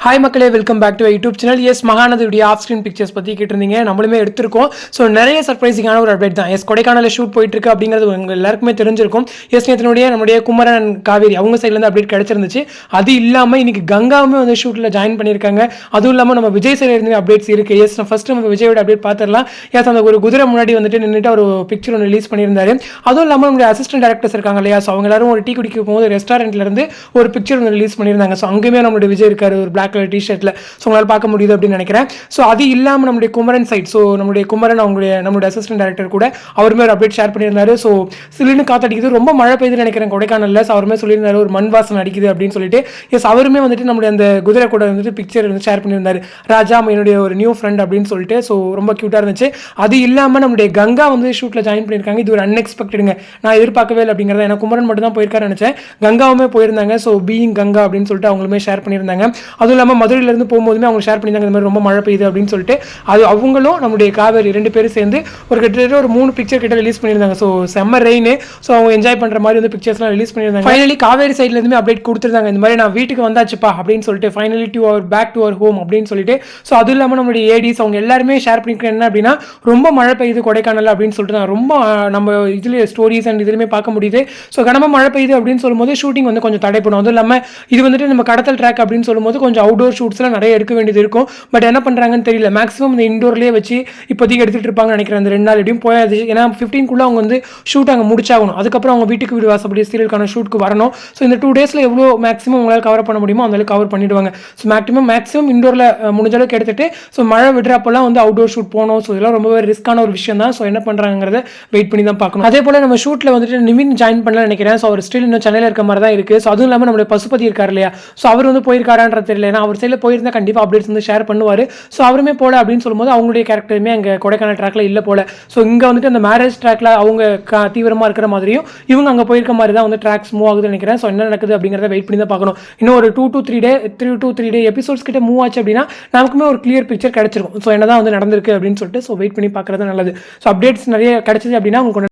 Hi மக்களே, welcome back to YouTube channel. Yes மகாநதியுடைய off screen pictures பற்றி கேட்டிருந்தீங்க. நம்மளுமே எடுத்திருக்கோம். ஸோ நிறைய சர்ப்ரைசிங்கான ஒரு அப்டேட் தான். எஸ் கொடைக்கானலில் ஷூட் போயிட்டு இருக்கு அப்படிங்கிறது உங்கள் எல்லாருக்குமே தெரிஞ்சிருக்கும். எஸ் நேத்தினுடைய நம்முடைய குமரன் காவேரி அவங்க சைட்லேருந்து அப்டேட் கிடச்சிருந்துச்சு. அது இல்லாமல் இன்னைக்கு கங்காவுமே வந்து ஷூட்டில் ஜாயின் பண்ணியிருக்காங்க. அதுவும் இல்லாமல் நம்ம விஜய் சைட்லேருந்து அப்டேட்ஸ் இருக்குது. எஸ் ஃபர்ஸ்ட் நம்ம விஜயோட அப்டேட் பார்த்துடலாம். எஸ் அந்த ஒரு குதிரை முன்னாடி வந்துட்டு நின்றுட்டு ஒரு பிக்சர் ஒன்று ரிலீஸ் பண்ணியிருந்தாரு. அதுவும் இல்லாமல் நம்மளுடைய அசிஸ்டன்ட் டேரக்டர்ஸ் இருக்காங்க இல்லையா, ஸோ அவங்க எல்லாரும் ஒரு டீ குடிக்க போகும்போது ரெஸ்டாரண்ட்லேருந்து ஒரு பிக்சர் ஒன்று ரிலீஸ் பண்ணியிருந்தாங்க. ஸோ அங்கேயுமே நம்மளுடைய விஜய் இருக்காரு ஒரு பிளாக் கலர் டிஷர்ட்டில். ஸோ உங்களால் பார்க்க முடியுது அப்படின்னு நினைக்கிறேன். ஸோ அது இல்லாமல் நம்மளுடைய குமரன் சைட், ஸோ நம்மளுடைய குமரன் நம்மளுடைய அசிஸ்டன்ட் டேரக்டர் கூட அவருமே ஒரு அப்டேட் ஷேர் பண்ணியிருந்தாரு. ஸோ சில்லுன்னு காத்தடிக்குது, ரொம்ப மழை பெய்யுதுன்னு நினைக்கிறேன் கொடைக்கானலில். ஸோ அவருமே சொல்லியிருந்தாரு ஒரு மண் வாசனை அடிக்குது அப்படின்னு சொல்லிட்டு. எஸ் அவருமே வந்துட்டு நம்மளுடைய அந்த குதிரை கூட வந்துட்டு பிக்சர் வந்து ஷேர் பண்ணியிருந்தாரு. ராஜா என்னுடைய ஒரு நியூ ஃப்ரெண்ட் அப்படின்னு சொல்லிட்டு. ஸோ ரொம்ப க்யூட்டாக இருந்துச்சு. அது இல்லாமல் நம்மளுடைய கங்கா வந்து ஷூட்டில் ஜாயின் பண்ணியிருக்காங்க. இது ஒரு அன்எக்ஸ்பெக்டடுங்க, நான் எதிர்பார்க்கவே இல்லை அப்படிங்கிறத. எனக்கு குமரன் மட்டும் தான் போயிருக்காரு நினச்சேன். கங்காவுமே போயிருந்தாங்க. ஸோ பீயிங் கங்கா அப்படின்னு சொல்லிட்டு அவங்களுமே ஷேர் பண்ணியிருந்தாங்க. அதுவும் இல்லாமல் மதுரையிலேருந்து போகும்போதுமே அவங்க ஷேர் பண்ணியிருந்தாங்க இந்த மாதிரி ரொம்ப மழை பெய்யுது அப்படின்னு சொல்லிட்டு. அது அவங்களும் நம்மளுடைய காவேரி 2 பேரும் சேர்ந்து ஒரு கிட்டத்தட்ட ஒரு 3 பிக்சர் கிட்ட ரிலீஸ் பண்ணியிருந்தாங்க. ஸோ செம்ம ரெயின். ஸோ அவங்க என்ஜாய் பண்ணுற மாதிரி வந்து பிக்சர்ஸ்லாம் ரிலீஸ் பண்ணியிருந்தாங்க. ஃபைனலி காவேரி சைட்லேருந்து அப்டேட் கொடுத்துருந்தாங்க. இந்த மாதிரி நான் வீட்டுக்கு வந்தாச்சுப்பா அப்படின்னு சொல்லிட்டு, finally to our back to our home அப்படின்னு சொல்லிட்டு. ஸோ அதுவும் இல்லாமல் நம்மளுடைய ஏடிஸ் அவங்க எல்லாருமே ஷேர் பண்ணிக்கிறேன் என்ன அப்படின்னா, ரொம்ப மழை பெய்யுது கொடைக்கானல் அப்படின்னு சொல்லிட்டு தான் ரொம்ப நம்ம இதில் ஸ்டோரிஸ் அண்ட் இதுலையுமே பார்க்க முடியுது. ஸோ கனமாக மழை பெய்யுது அப்படின்னு சொல்லும்போது ஷூட்டிங் வந்து கொஞ்சம் தடைப்படும். அதுவும் இல்லாமல் இது வந்துட்டு நம்ம கடத்தல் ட்ராக் அப்படின்னு சொல்லும்போது கொஞ்சம் அவுடோர் ஷூட்ஸ்லாம் நிறைய எடுக்க வேண்டியது இருக்கும். பட் என்ன பண்ணுறாங்கன்னு தெரியல. மேக்ஸிமம் இந்த இண்டோர்லேயே வச்சு இப்போதைக்கு எடுத்துகிட்டு இருப்பாங்கன்னு நினைக்கிறேன். அந்த 2 நாள் எப்படியும் போயாது. ஏன்னா 15 அவங்க வந்து ஷூட் அங்கே முடிச்சாகணும். அதுக்கப்புறம் அவங்க வீட்டுக்கு வீடு வாசப்படி சீரியலுக்கான ஷூட்டுக்கு வரணும். ஸோ இந்த 2 டேஸில் எவ்வளோ மேக்ஸிமம் உங்களால் கவர் பண்ண முடியுமோ அந்த அளவுக்கு கவர் பண்ணிவிடுவாங்க. ஸோ மேக்ஸிமம் இண்டோரில் முடிஞ்ச அளவுக்கு எடுத்துகிட்டு ஸோ மழை விடுறப்பெல்லாம் வந்து அவுட்டோர் ஷூட் போகணும். ஸோ இதெல்லாம் ரொம்பவே ரிஸ்க்கான ஒரு விஷயம் தான். ஸோ என்ன பண்ணுறாங்கிறத வெயிட் பண்ணி தான் பார்க்கணும். அதே போல் நம்ம ஷூட்டில் வந்துட்டு நிவின் ஜாயின் பண்ணலாம்னு நினைக்கிறேன். ஸோ அவர் ஸ்டில் இன்னும் சென்னையில் இருக்க மாதிரி தான் இருக்குது. ஸோ அதுவும் இல்லாமல் நம்மளுடைய பசுபதி இருக்கார் இல்லையா, ஸோ அவர் வந்து போயிருக்காரான்றது தெரியல. ஏன்னா அவர் சைடில் போயிருந்தால் கண்டிப்பாக அப்டேட்ஸ் வந்து ஷேர் பண்ணுவார். ஸோ அவருமே போல அப்படின்னு சொல்லும்போது அவங்களுடைய கேரக்டருமே அங்கே கொடைக்கானல் ட்ராக்ல இல்லை போல. ஸோ இங்கே வந்துட்டு அந்த மேரேஜ் ட்ராக்ல அவங்க தீவிரமாக இருக்கிற மாதிரியும் இவங்க அங்கே போயிருக்க மாதிரி தான் வந்து ட்ராக்ஸ் மூவ் ஆகுதுன்னு நினைக்கிறேன். ஸோ என்ன நடக்குது அப்படிங்கிறத வெயிட் பண்ணி தான் பார்க்கணும். இன்னும் ஒரு 2 to 3 டே எபிசோட்ஸ் கிட்ட மூவ் ஆச்சு அப்படின்னா நமக்குமே ஒரு கிளியர் பிக்சர் கிடைச்சிருக்கும். ஸோ என்னதான் வந்து நடந்திருக்கு அப்படின்னு சொல்லிட்டு. ஸோ வெயிட் பண்ணி பார்க்குறது நல்லது. ஸோ அப்டேட்ஸ் நிறைய கிடைச்சது அப்படின்னா உங்களுக்கு